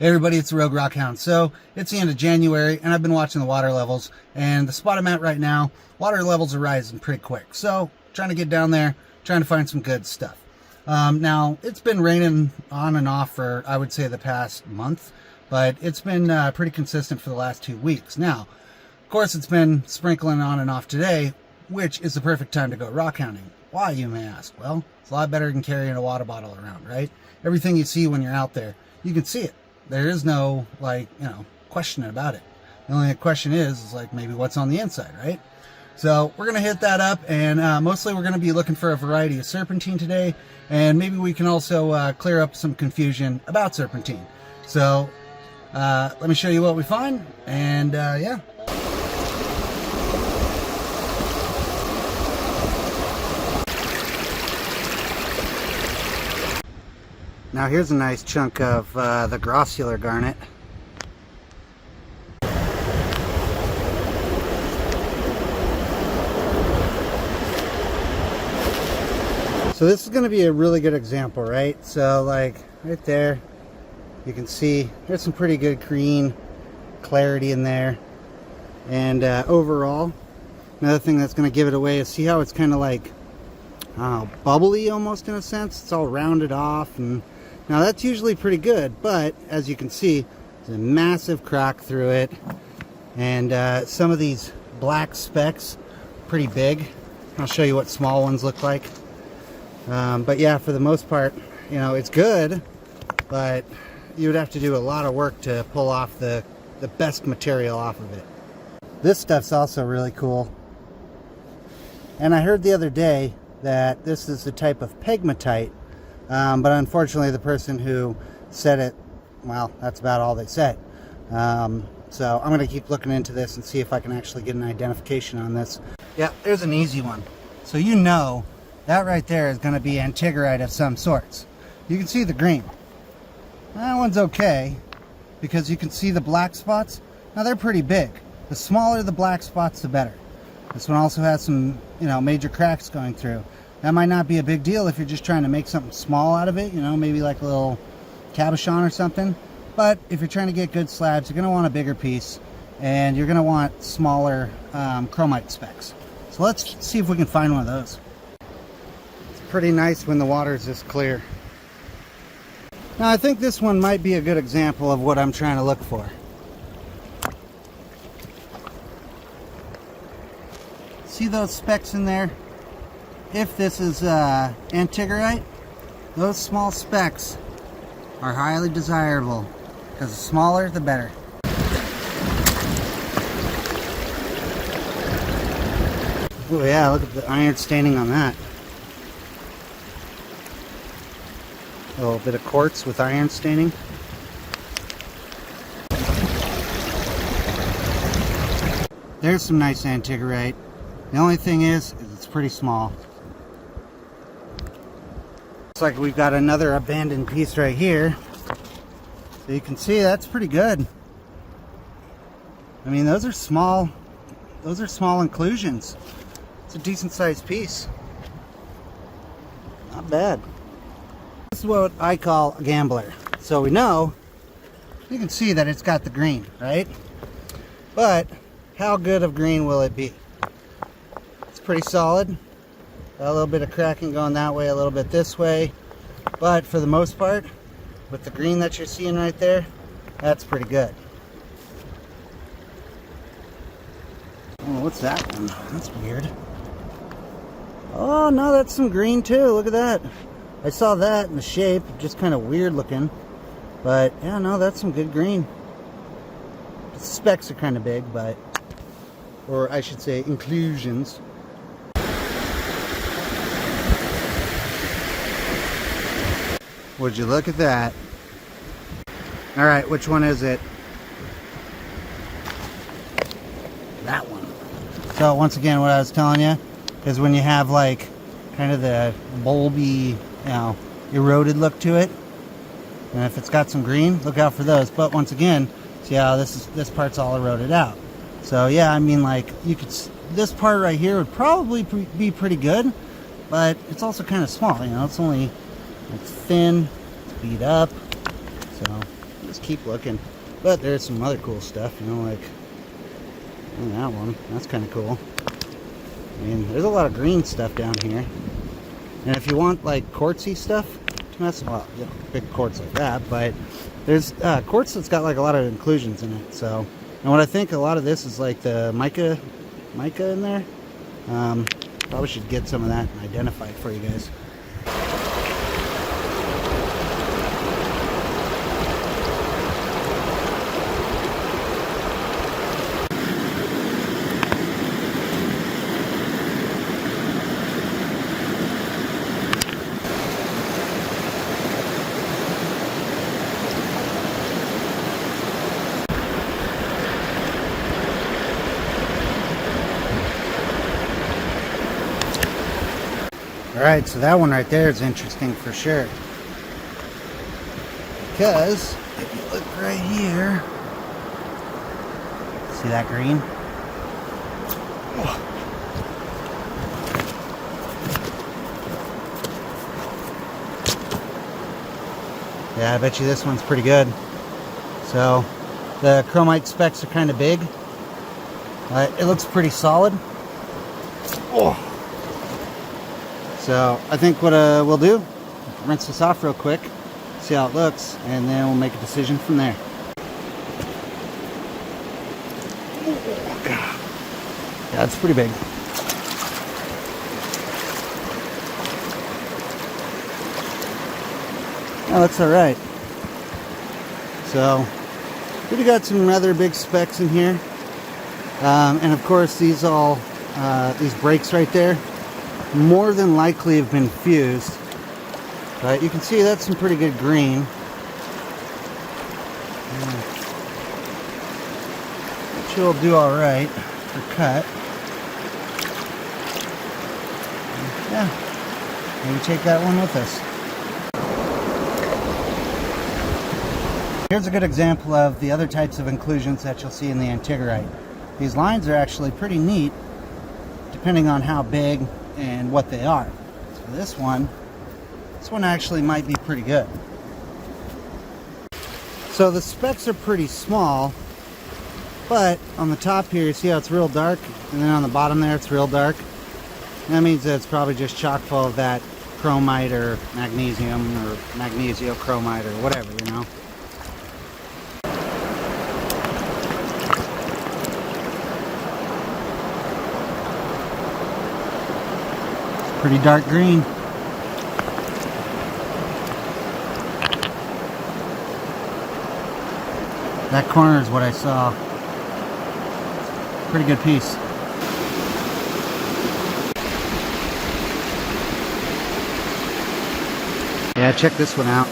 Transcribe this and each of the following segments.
Hey everybody, it's the Rogue Rockhound. So it's the end of January and I've been watching the water levels, and the spot I'm at right now, water levels are rising pretty quick. So trying to get down there, trying to find some good stuff. Now it's been raining on and off for, I would say, the past month, but it's been pretty consistent for the last 2 weeks. Now, of course, it's been sprinkling on and off today, which is the perfect time to go rock hounding. Why, you may ask? Well, it's a lot better than carrying a water bottle around, right? Everything you see when you're out there, you can see it. There is no, question about it. The only question is like, maybe what's on the inside, right? So we're going to hit that up, and mostly we're going to be looking for a variety of serpentine today, and maybe we can also clear up some confusion about serpentine. So let me show you what we find, and yeah. Now here's a nice chunk of the grossular garnet. So this is going to be a really good example, right? So like right there, you can see there's some pretty good green clarity in there. And overall, another thing that's going to give it away is see how it's kind of like bubbly almost in a sense. It's all rounded off, and now that's usually pretty good, but as you can see, there's a massive crack through it, and some of these black specks, pretty big. I'll show you what small ones look like. But yeah, for the most part, it's good, but you would have to do a lot of work to pull off the best material off of it. This stuff's also really cool. And I heard the other day that this is a type of pegmatite, but unfortunately the person who said it, well, that's about all they said. So I'm going to keep looking into this and see if I can actually get an identification on this. Yeah, there's an easy one. So that right there is going to be Antigorite of some sorts. You can see the green. That one's okay because you can see the black spots. Now they're pretty big. The smaller the black spots, the better. This one also has some, major cracks going through. That might not be a big deal if you're just trying to make something small out of it, maybe like a little cabochon or something. But if you're trying to get good slabs, you're going to want a bigger piece, and you're going to want smaller chromite specks. So let's see if we can find one of those. It's pretty nice when the water is this clear. Now I think this one might be a good example of what I'm trying to look for. See those specks in there? If this is Antigorite, those small specks are highly desirable because the smaller the better. Oh yeah, look at the iron staining on that. A little bit of quartz with iron staining. There's some nice Antigorite. The only thing is it's pretty small. Looks like we've got another abandoned piece right here. So you can see that's pretty good. I mean, those are small inclusions. It's a decent sized piece. Not bad. This is what I call a gambler. So we know, you can see that it's got the green, right? But how good of green will it be? Pretty solid. Got a little bit of cracking going that way, a little bit this way, but for the most part, with the green that you're seeing right there, that's pretty good. Oh, what's that one? That's weird. Oh no, that's some green too. Look at that. I saw that in the shape, just kind of weird looking, but yeah, no, that's some good green. The specks are kind of big, but, or I should say inclusions. Would you look at that? Alright, which one is it? That one. So once again, what I was telling you is when you have like kind of the bulby, eroded look to it, and if it's got some green, look out for those. But once again, see how this part's all eroded out. So yeah, I mean, like, this part right here would probably be pretty good, but it's also kind of small, it's only, it's thin, it's beat up, so just keep looking. But there's some other cool stuff, you know, like that one. That's kind of cool. I mean, there's a lot of green stuff down here. And if you want like quartzy stuff, that's well, you know, big quartz like that, but there's quartz that's got like a lot of inclusions in it. So, and what I think a lot of this is like the mica in there. Probably should get some of that and identify it for you guys. Alright, so that one right there is interesting for sure. Because if you look right here, see that green? Oh. Yeah, I bet you this one's pretty good. So the chromite specks are kind of big. It looks pretty solid. Oh. So I think what we'll do, rinse this off real quick, see how it looks, and then we'll make a decision from there. Yeah, it's pretty big. That looks alright. So, we got some rather big specks in here. And of course these breaks right there more than likely have been fused. But you can see that's some pretty good green. Which will do alright for cut. Yeah, maybe take that one with us. Here's a good example of the other types of inclusions that you'll see in the Antigorite. These lines are actually pretty neat, depending on how big and what they are. So this one actually might be pretty good. So the specks are pretty small, but on the top here you see how it's real dark, and then on the bottom there it's real dark. That means that it's probably just chock full of that chromite or magnesium or magnesio-chromite or whatever, you know. Pretty dark green. That corner is what I saw. Pretty good piece. Yeah, check this one out.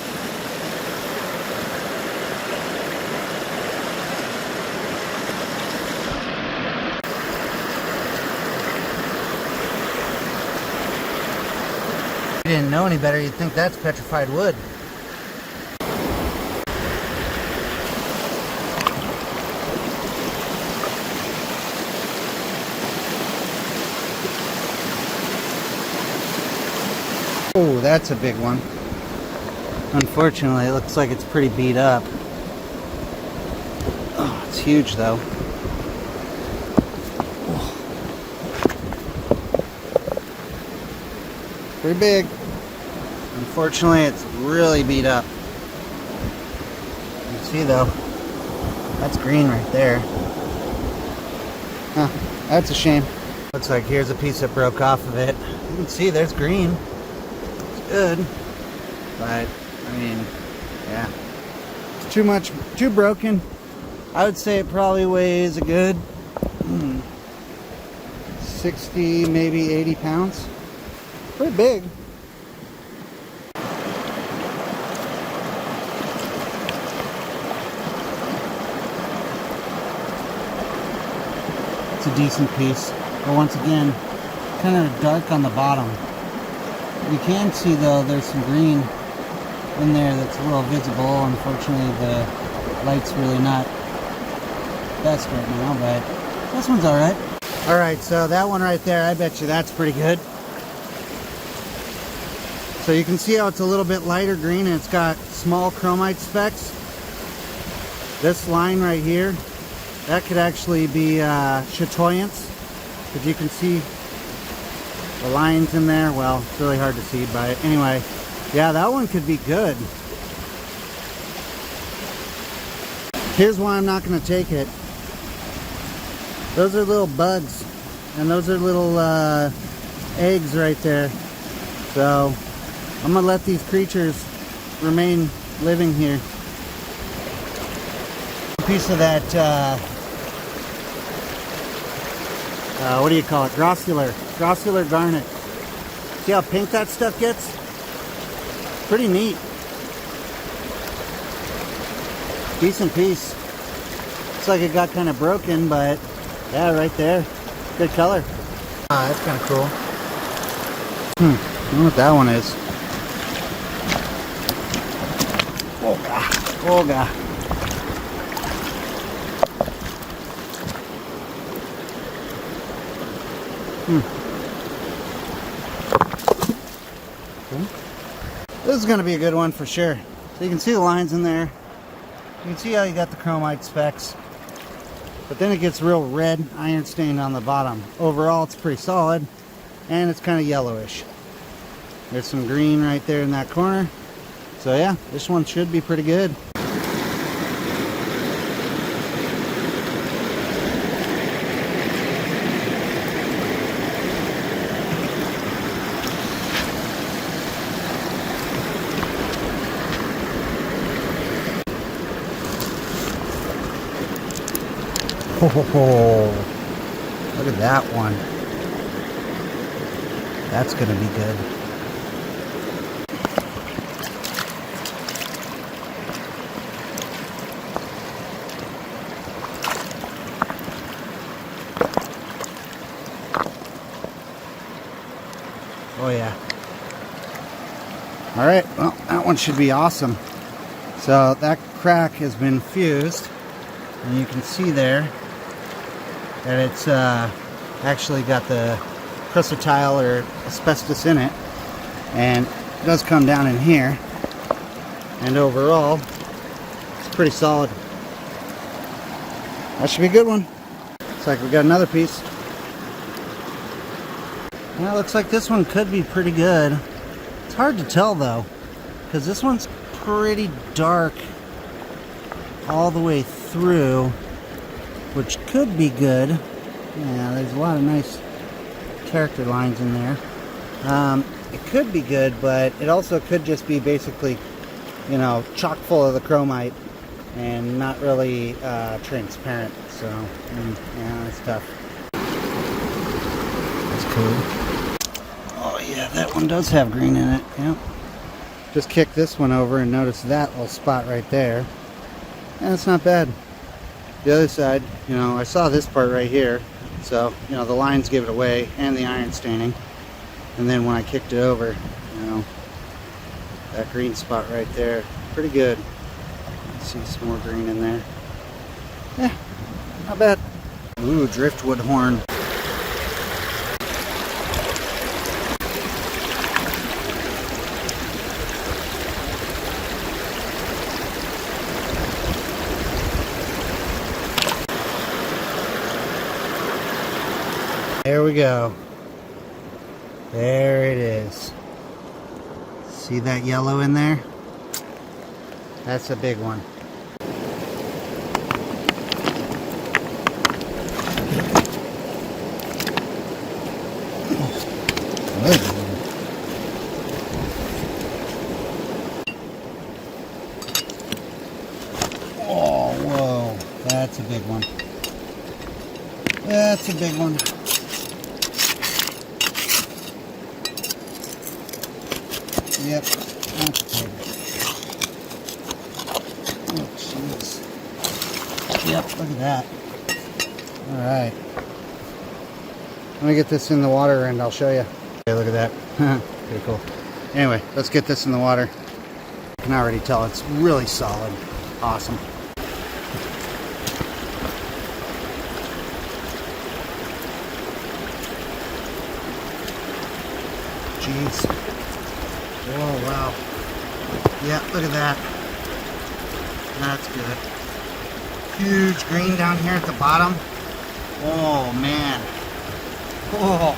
If you didn't know any better, you'd think that's petrified wood. Oh, that's a big one. Unfortunately, it looks like it's pretty beat up. Oh, it's huge though. Oh. Pretty big. Unfortunately, it's really beat up. You can see though, that's green right there. Huh, that's a shame. Looks like here's a piece that broke off of it. You can see there's green. It's good. But, I mean, yeah. It's too broken. I would say it probably weighs a good 60, maybe 80 pounds. Pretty big. It's a decent piece, but once again, kind of dark on the bottom. You can see though there's some green in there that's a little visible. Unfortunately, the light's really not best right now, but this one's alright. Alright, so that one right there, I bet you that's pretty good. So you can see how it's a little bit lighter green and it's got small chromite specks. This line right here, that could actually be chatoyance. If you can see the lines in there, well, it's really hard to see, but anyway, yeah, that one could be good. Here's why I'm not going to take it. Those are little bugs, and those are little eggs right there. So I'm going to let these creatures remain living here. A piece of that, what do you call it? Grossular garnet. See how pink that stuff gets? Pretty neat. Decent piece. Looks like it got kind of broken, but yeah, right there. Good color. Ah, that's kind of cool. I don't know what that one is. Oh god. Oh god. This is going to be a good one for sure. So you can see the lines in there. You can see how you got the chromite specks. But then it gets real red, iron stained on the bottom. Overall, it's pretty solid. And it's kind of yellowish. There's some green right there in that corner. So yeah, this one should be pretty good. Oh, look at that one. That's going to be good. Oh yeah. All right, well, that one should be awesome. So that crack has been fused, and you can see there that it's actually got the chrysotile or asbestos in it, and it does come down in here, and overall it's pretty solid. That should be a good one. Looks like we got another piece. Yeah, it looks like this one could be pretty good. It's hard to tell though, because this one's pretty dark all the way through, which could be good. Yeah, there's a lot of nice character lines in there. It could be good, but it also could just be basically, you know, chock full of the chromite and not really transparent. So, yeah, that's tough. That's cool. Oh yeah, that one does have green in it. Yep. Just kick this one over and notice that little spot right there. And it's not bad. The other side, you know, I saw this part right here, so, you know, the lines give it away, and the iron staining. And then when I kicked it over, you know, that green spot right there, pretty good. See some more green in there. Yeah, not bad. Ooh, driftwood horn. There we go. There it is. See that yellow in there? That's a big one. Oh, whoa. That's a big one. That's a big one. Yep, that's big. Oh, jeez. Yep, look at that. Alright. Let me get this in the water and I'll show you. Okay, look at that. Pretty cool. Anyway, let's get this in the water. You can already tell it's really solid. Awesome. Jeez. Oh, wow. Yeah, look at that. That's good. huge green down here at the bottom. Oh man. Oh,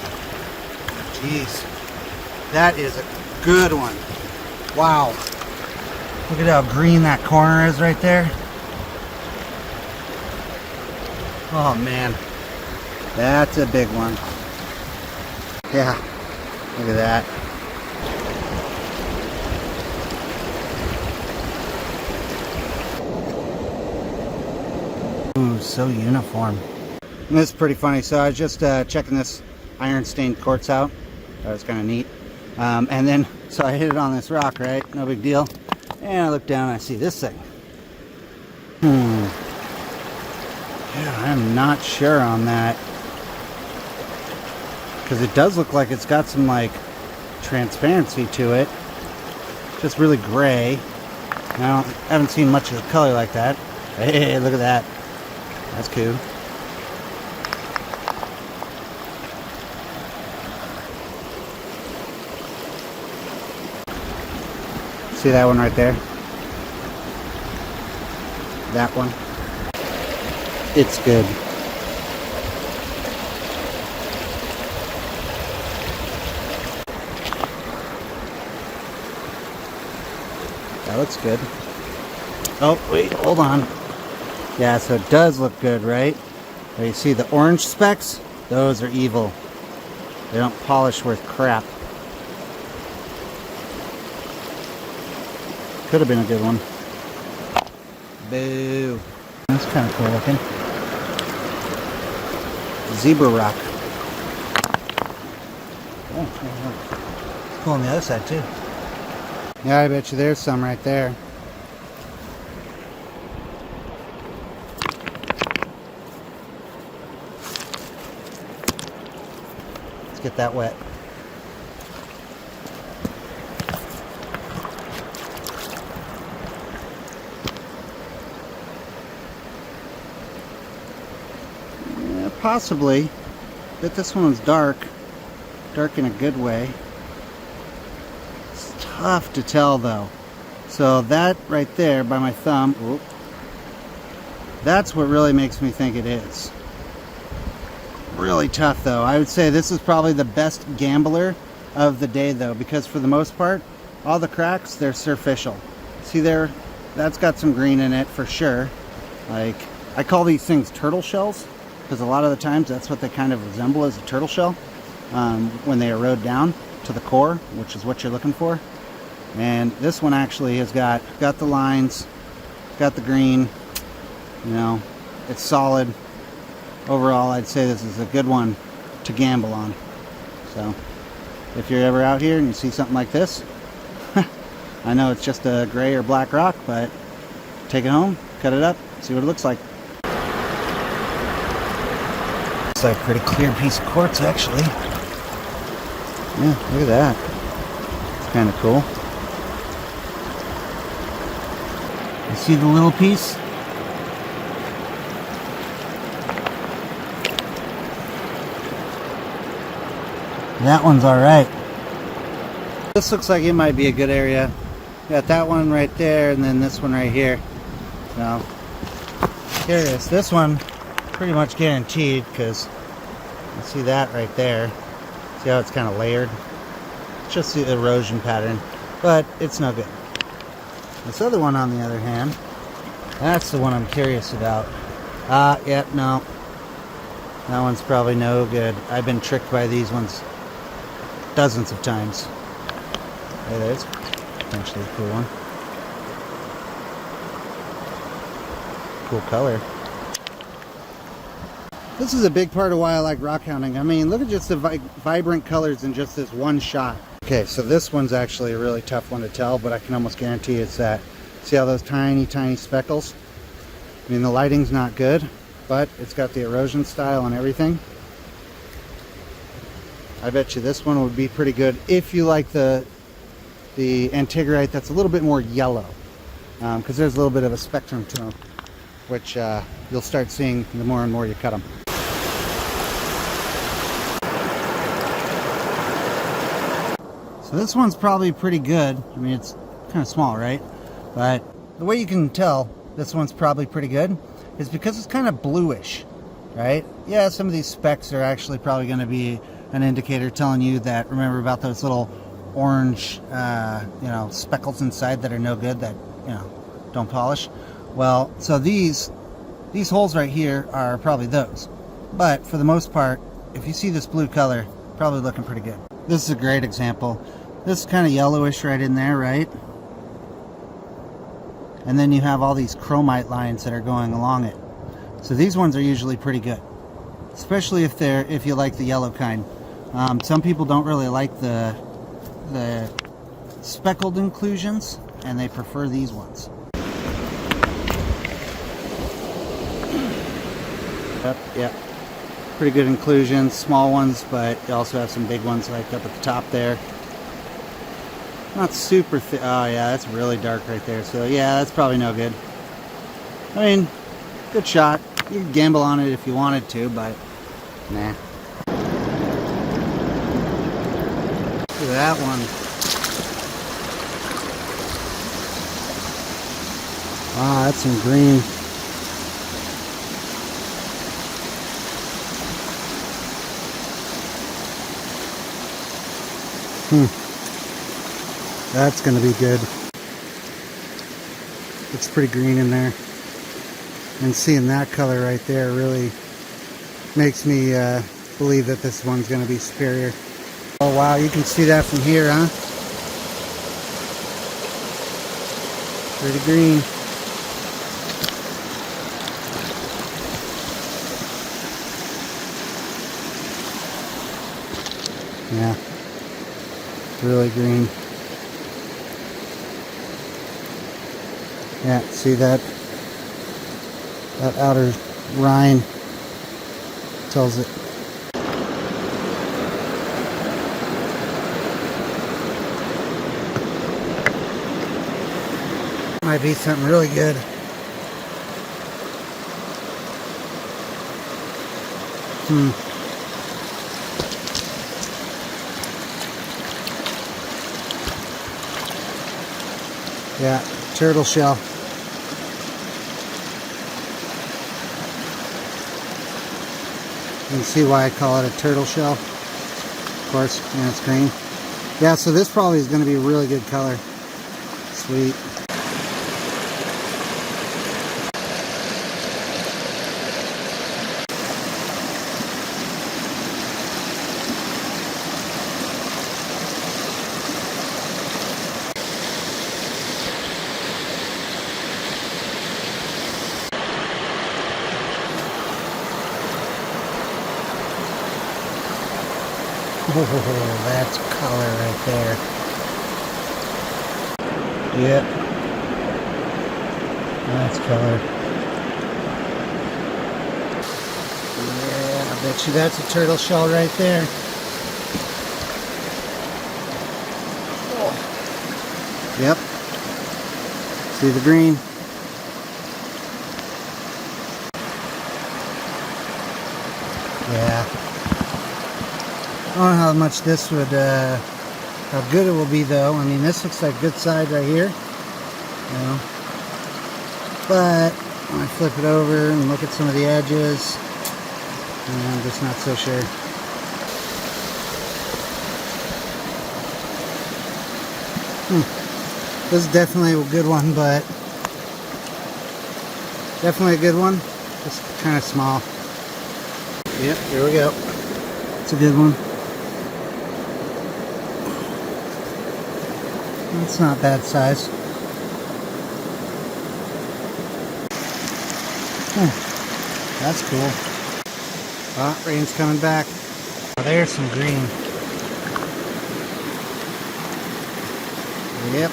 jeez. That is a good one. Wow. Look at how green that corner is right there. Oh man. That's a big one. Yeah. Look at that. Ooh, so uniform. And this is pretty funny. So I was just checking this iron stained quartz out. That was kind of neat. And then, so I hit it on this rock, right? No big deal. And I look down and I see this thing. Yeah, I'm not sure on that. Because it does look like it's got some like transparency to it. Just really gray. I haven't seen much of the color like that. Hey, look at that. That's cool. See that one right there? That one. It's good. That looks good. Oh, wait, hold on. Yeah, so it does look good, right? There you see the orange specks? Those are evil. They don't polish worth crap. Could have been a good one. Boo. That's kind of cool looking. Zebra rock. Oh, it's cool on the other side too. Yeah, I bet you there's some right there. Let's get that wet. Yeah, possibly. But this one's dark. Dark in a good way. It's tough to tell though. So that right there by my thumb, whoop, that's what really makes me think it is. Really tough though. I would say this is probably the best gambler of the day though, because for the most part, all the cracks, they're superficial. See there, that's got some green in it for sure. Like, I call these things turtle shells, because a lot of the times that's what they kind of resemble as a turtle shell when they erode down to the core, which is what you're looking for. And this one actually has got the lines, got the green, you know, it's solid. Overall, I'd say this is a good one to gamble on. So, if you're ever out here and you see something like this, I know it's just a gray or black rock, but take it home, cut it up, see what it looks like. Looks like a pretty clear piece of quartz, actually. Yeah, look at that. It's kind of cool. You see the little piece? That one's alright. This looks like it might be a good area. Got that one right there, and then this one right here. Now, curious. This one, pretty much guaranteed, because you see that right there. See how it's kind of layered? It's just the erosion pattern, but it's no good. This other one, on the other hand, that's the one I'm curious about. Yep, no. That one's probably no good. I've been tricked by these ones dozens of times. Hey, there's potentially a cool one. Cool color. This is a big part of why I like rock hounding. I mean, look at just the vibrant colors in just this one shot. Okay, so this one's actually a really tough one to tell, but I can almost guarantee it's that. See how those tiny, tiny speckles? I mean, the lighting's not good, but it's got the erosion style and everything. I bet you this one would be pretty good if you like the Antigorite that's a little bit more yellow, because there's a little bit of a spectrum to them, which you'll start seeing the more and more you cut them. So this one's probably pretty good. I mean, it's kind of small, right? But the way you can tell, this one's probably pretty good is because it's kind of bluish, right? Yeah, some of these specks are actually probably going to be an indicator telling you that, remember about those little orange, you know, speckles inside that are no good, that, you know, don't polish. Well, so these holes right here are probably those. But for the most part, if you see this blue color, probably looking pretty good. This is a great example. This is kind of yellowish right in there, right? And then you have all these chromite lines that are going along it. So these ones are usually pretty good, especially if you like the yellow kind. Some people don't really like the speckled inclusions, and they prefer these ones. Yep. Pretty good inclusions, small ones, but you also have some big ones like up at the top there. Not super thick. Oh yeah, that's really dark right there. So yeah, that's probably no good. I mean, good shot. You could gamble on it if you wanted to, but nah. Look at that one. Wow, that's some green. That's going to be good. It's pretty green in there. And seeing that color right there really makes me believe that this one's going to be superior. Oh wow, you can see that from here, huh? Pretty green. Yeah, really green. Yeah, see that outer rind tells it. Might be something really good. Yeah, turtle shell. You can see why I call it a turtle shell. Of course, and it's green. Yeah, so this probably is going to be a really good color. Sweet. Oh, that's color right there. Yep. That's color. Yeah, I bet you that's a turtle shell right there. Oh. Yep. See the green? Yeah. I don't know how much this would, how good it will be though. I mean, this looks like good side right here, you know. But when I flip it over and look at some of the edges, I'm just not so sure. This is definitely a good one, but definitely a good one. Just kind of small. Yep, here we go. It's a good one. It's not bad size. That's cool. Ah, rain's coming back. Oh, there's some green. Yep.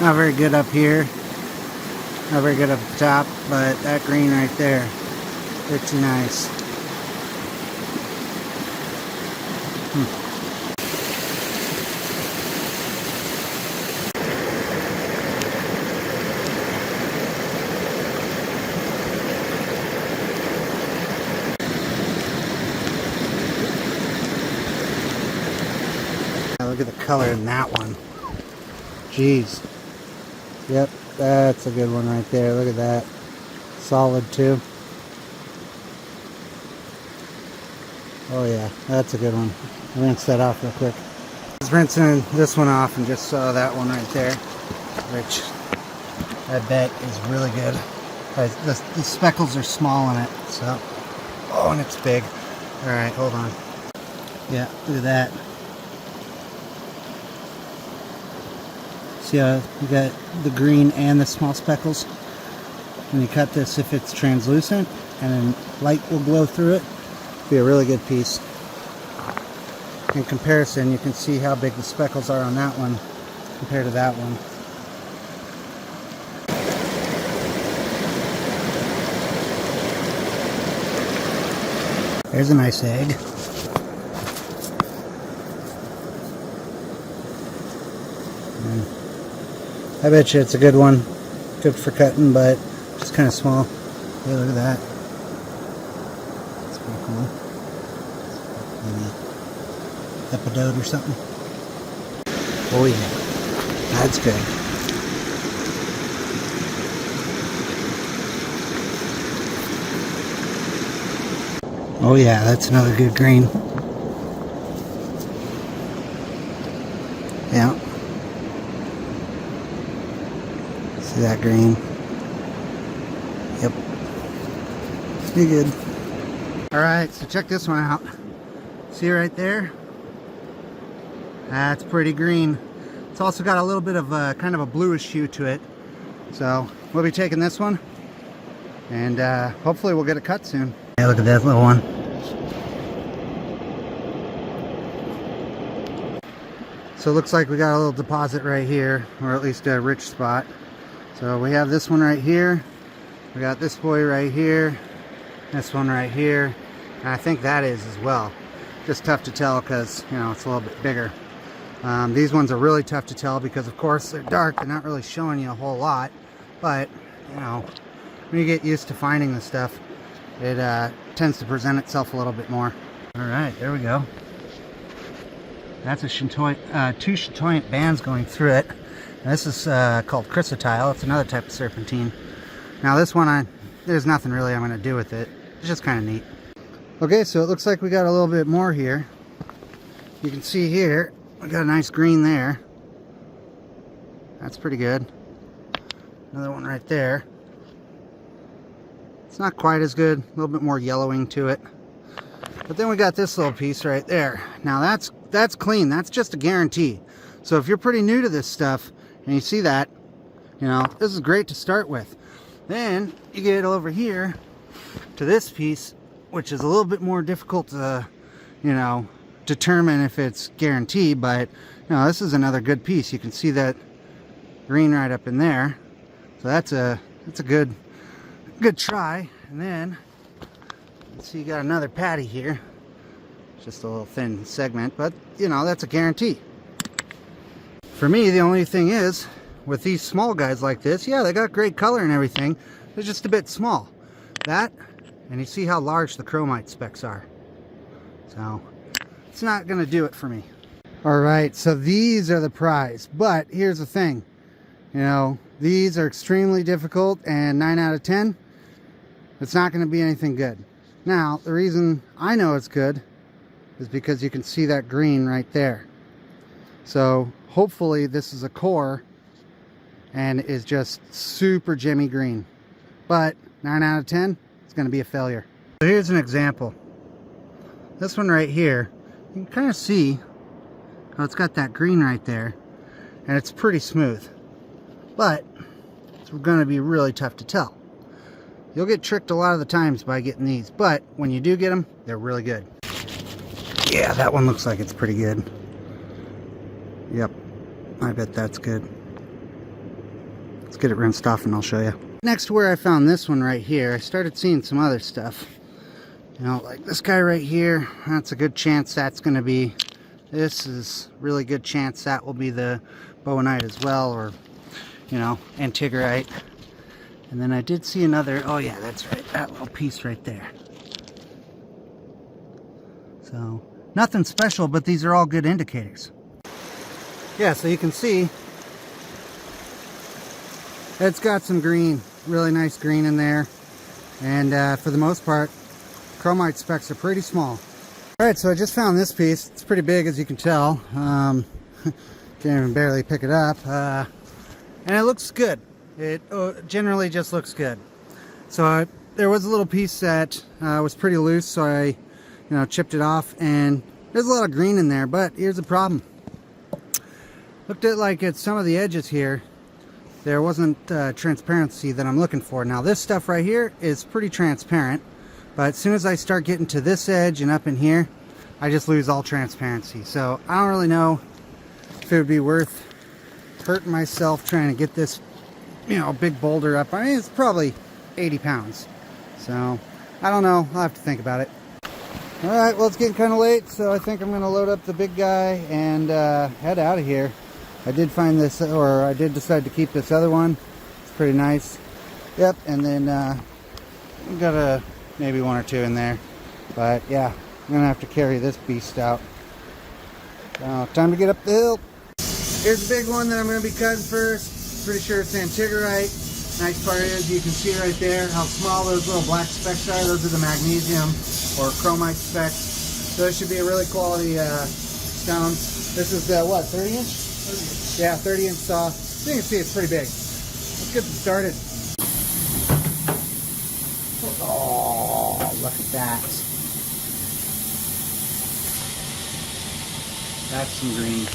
Not very good up here. Not very good up the top, but that green right there, pretty nice. Look at the color in that one. Jeez. Yep, that's a good one right there. Look at that. solid too. Oh yeah, that's a good one. Rinse that off real quick. I was rinsing this one off and just saw that one right there, which I bet is really good. The speckles are small on it, so. Oh, and it's big. Alright, hold on. Yeah, look at that. See how you got the green and the small speckles? When you cut this, if it's translucent and then light will glow through it, it'll be a really good piece. In comparison, you can see how big the speckles are on that one compared to that one. There's a nice egg. I bet you it's a good one. Good for cutting, but just kind of small. Hey, look at that. That's pretty cool. Maybe epidote or something. Oh yeah, that's good. Oh yeah, that's another good green. Yeah. See that green? Yep. Pretty good. Alright, so check this one out. See right there? That's pretty green. It's also got a little bit of kind of a bluish hue to it. So we'll be taking this one and hopefully we'll get it cut soon. Hey, look at that little one. So it looks like we got a little deposit right here, or at least a rich spot. So we have this one right here. We got this boy right here. This one right here. And I think that is as well. Just tough to tell because, you know, it's a little bit bigger. These ones are really tough to tell because, of course, they're dark. They're not really showing you a whole lot. But, you know, when you get used to finding this stuff, it tends to present itself a little bit more. Alright, there we go. That's a two chatoyant bands going through it. And this is called chrysotile. It's another type of serpentine. Now this one, there's nothing really I'm going to do with it. It's just kind of neat. Okay, so it looks like we got a little bit more here. You can see here, we got a nice green there. That's pretty good. Another one right there. It's not quite as good, a little bit more yellowing to it. But then we got this little piece right there. Now that's clean, that's just a guarantee. So if you're pretty new to this stuff and you see that, you know, this is great to start with. Then you get over here to this piece, which is a little bit more difficult to, you know, determine if it's guaranteed, but you know, this is another good piece. You can see that green right up in there. So that's a good try. And then let's see, you got another patty here. Just a little thin segment, but you know, that's a guarantee. For me, the only thing is with these small guys like this, yeah, they got great color and everything, they're just a bit small. That, and you see how large the chromite specks are. So it's not gonna do it for me. Alright, so these are the prize, but here's the thing, you know, these are extremely difficult, and 9 out of 10, it's not going to be anything good. Now, the reason I know it's good is because you can see that green right there. So hopefully this is a core and is just super gemmy green. But 9 out of 10, it's going to be a failure. So here's an example. This one right here, you can kind of see how it's got that green right there, and it's pretty smooth. But it's going to be really tough to tell. You'll get tricked a lot of the times by getting these, but when you do get them, they're really good. Yeah, that one looks like it's pretty good. Yep, I bet that's good. Let's get it rinsed off and I'll show you. Next to where I found this one right here, I started seeing some other stuff. You know, like this guy right here, that's a good chance that's going to be, this is really good chance that will be the bowenite as well, or, you know, Antigorite. And then I did see another, oh yeah, that's right, that little piece right there. So, nothing special, but these are all good indicators. Yeah, so you can see, it's got some green, really nice green in there. And for the most part, chromite specks are pretty small. Alright, so I just found this piece. It's pretty big, as you can tell. Can't even barely pick it up. And it looks good. It generally just looks good. So there was a little piece that was pretty loose, so I chipped it off, and there's a lot of green in there, but here's the problem. Looked at some of the edges here, there wasn't transparency that I'm looking for. Now this stuff right here is pretty transparent, but as soon as I start getting to this edge and up in here, I just lose all transparency. So I don't really know if it would be worth hurting myself trying to get this, big boulder up. I mean, it's probably 80 pounds. So I don't know. I'll have to think about it. All right, well, it's getting kind of late, so I think I'm going to load up the big guy and head out of here. I did find this, or I did decide to keep this other one. It's pretty nice. Yep, and then I've got maybe one or two in there. But yeah, I'm going to have to carry this beast out. So, time to get up the hill. Here's the big one that I'm going to be cutting first. Pretty sure it's Antigorite. Nice part is you can see right there how small those little black specks are. Those are the magnesium or chromite specks. So this should be a really quality stone. This is what, 30 inch? 30 inch. Yeah, 30 inch saw. As you can see, it's pretty big. Let's get this started. Oh, look at that. That's some green.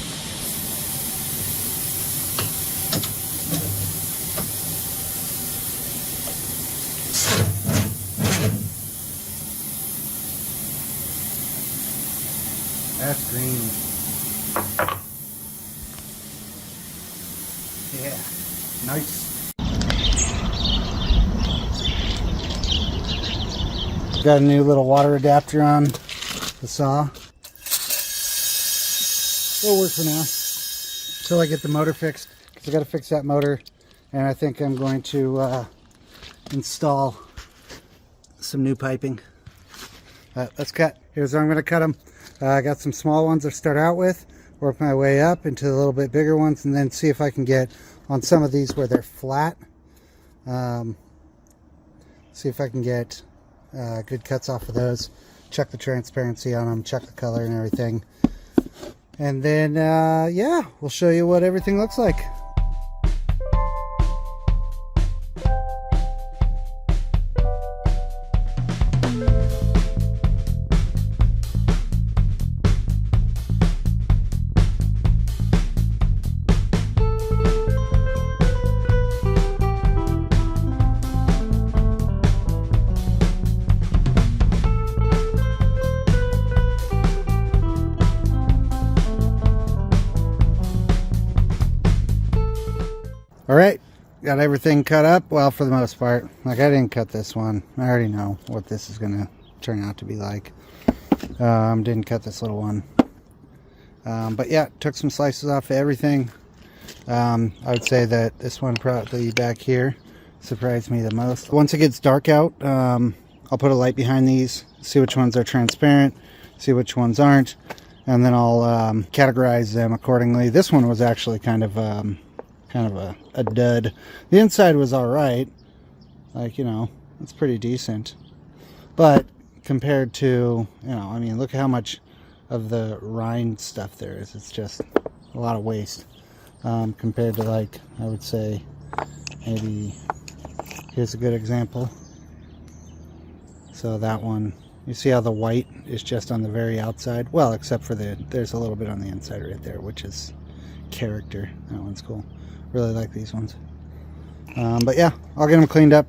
That's green. Yeah, nice. Got a new little water adapter on the saw. It'll work for now until I get the motor fixed, because I got to fix that motor, and I think I'm going to install some new piping. Let's cut. Here's how I'm going to cut them. I got some small ones to start out with, work my way up into a little bit bigger ones, and then see if I can get on some of these where they're flat. See if I can get good cuts off of those. Check the transparency on them, check the color and everything. And then, yeah, we'll show you what everything looks like. Alright, got everything cut up. Well, for the most part. Like, I didn't cut this one. I already know what this is going to turn out to be like. Didn't cut this little one. But yeah, took some slices off of everything. I would say that this one probably back here surprised me the most. Once it gets dark out, I'll put a light behind these, see which ones are transparent, see which ones aren't, and then I'll categorize them accordingly. This one was actually kind of a dud. The inside was all right, like, it's pretty decent, but compared to, I mean, look at how much of the rind stuff there is. It's just a lot of waste, compared to, like, I would say maybe here's a good example. So that one, you see how the white is just on the very outside, well, except for there's a little bit on the inside right there, which is character. That one's cool. Really like these ones. But yeah, I'll get them cleaned up.